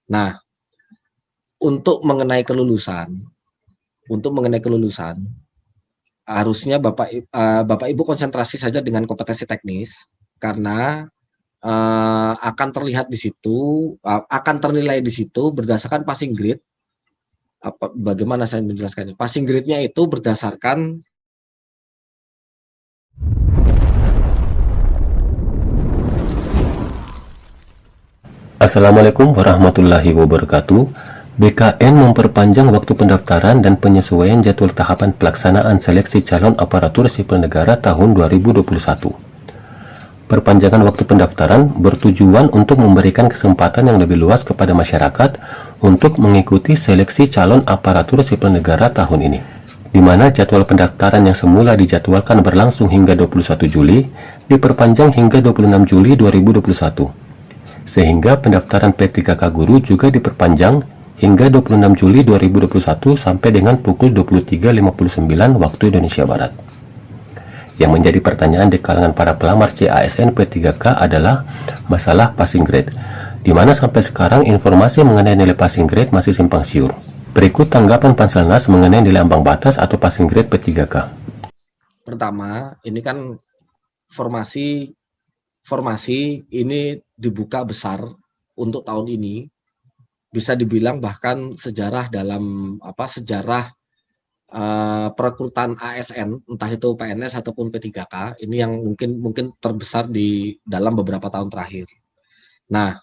Nah, untuk mengenai kelulusan, harusnya Bapak Ibu konsentrasi saja dengan kompetensi teknis, karena akan terlihat di situ, akan ternilai di situ berdasarkan passing grade. Bagaimana saya menjelaskannya? Passing grade-nya itu berdasarkan Assalamualaikum warahmatullahi wabarakatuh. BKN memperpanjang waktu pendaftaran dan penyesuaian jadwal tahapan pelaksanaan seleksi calon aparatur sipil negara tahun 2021. Perpanjangan waktu pendaftaran bertujuan untuk memberikan kesempatan yang lebih luas kepada masyarakat untuk mengikuti seleksi calon aparatur sipil negara tahun ini, di mana jadwal pendaftaran yang semula dijadwalkan berlangsung hingga 21 Juli diperpanjang hingga 26 Juli 2021. Sehingga pendaftaran P3K Guru juga diperpanjang hingga 26 Juli 2021 sampai dengan pukul 23.59 waktu Indonesia Barat. Yang menjadi pertanyaan di kalangan para pelamar CASN P3K adalah masalah passing grade, di mana sampai sekarang informasi mengenai nilai passing grade masih simpang siur. Berikut tanggapan Panselnas mengenai nilai ambang batas atau passing grade P3K. Pertama, ini kan formasi ini dibuka besar untuk tahun ini, bisa dibilang bahkan sejarah dalam sejarah perekrutan ASN, entah itu PNS ataupun P3K, ini yang mungkin terbesar di dalam beberapa tahun terakhir. Nah,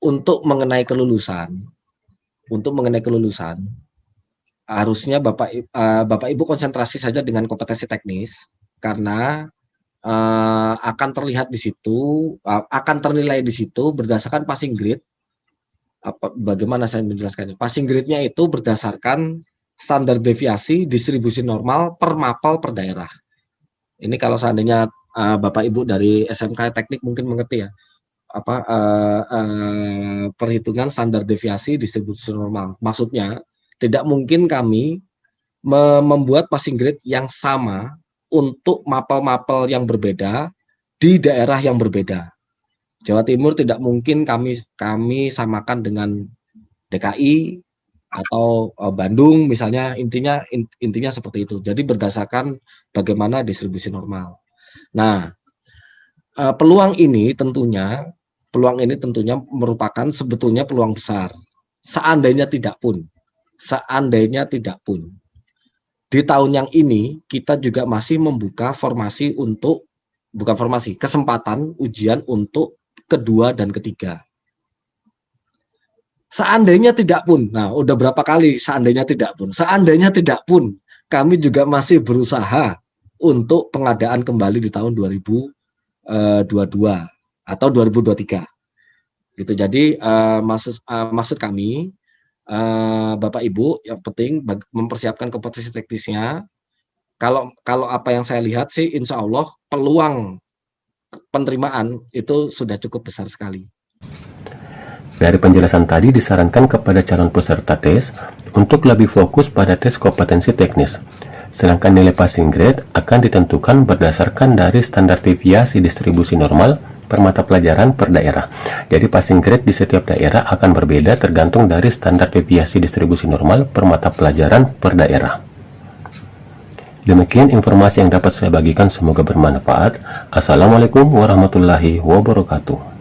untuk mengenai kelulusan, harusnya Bapak Ibu konsentrasi saja dengan kompetensi teknis, karena akan terlihat di situ, akan ternilai di situ berdasarkan passing grade. Bagaimana saya menjelaskannya? Passing grade-nya itu berdasarkan standar deviasi distribusi normal per mapel per daerah. Ini kalau seandainya Bapak Ibu dari SMK Teknik mungkin mengerti ya, perhitungan standar deviasi distribusi normal. Maksudnya tidak mungkin kami membuat passing grade yang sama untuk mapel-mapel yang berbeda di daerah yang berbeda. Jawa Timur tidak mungkin kami samakan dengan DKI atau Bandung misalnya, intinya seperti itu. Jadi berdasarkan bagaimana distribusi normal. Nah, peluang ini tentunya merupakan sebetulnya peluang besar. Seandainya tidak pun di tahun yang ini kita juga masih membuka kesempatan ujian untuk kedua dan ketiga. Seandainya tidak pun, nah udah berapa kali seandainya tidak pun, kami juga masih berusaha untuk pengadaan kembali di tahun 2022 atau 2023. Gitu. Jadi maksud kami, Bapak Ibu, yang penting mempersiapkan kompetensi teknisnya. Kalau apa yang saya lihat sih, insya Allah peluang penerimaan itu sudah cukup besar sekali. Dari penjelasan tadi disarankan kepada calon peserta tes untuk lebih fokus pada tes kompetensi teknis. Sedangkan nilai passing grade akan ditentukan berdasarkan dari standar deviasi distribusi normal per mata pelajaran per daerah. Jadi passing grade di setiap daerah akan berbeda tergantung dari standar deviasi distribusi normal per mata pelajaran per daerah. Demikian informasi yang dapat saya bagikan, semoga bermanfaat. Assalamualaikum warahmatullahi wabarakatuh.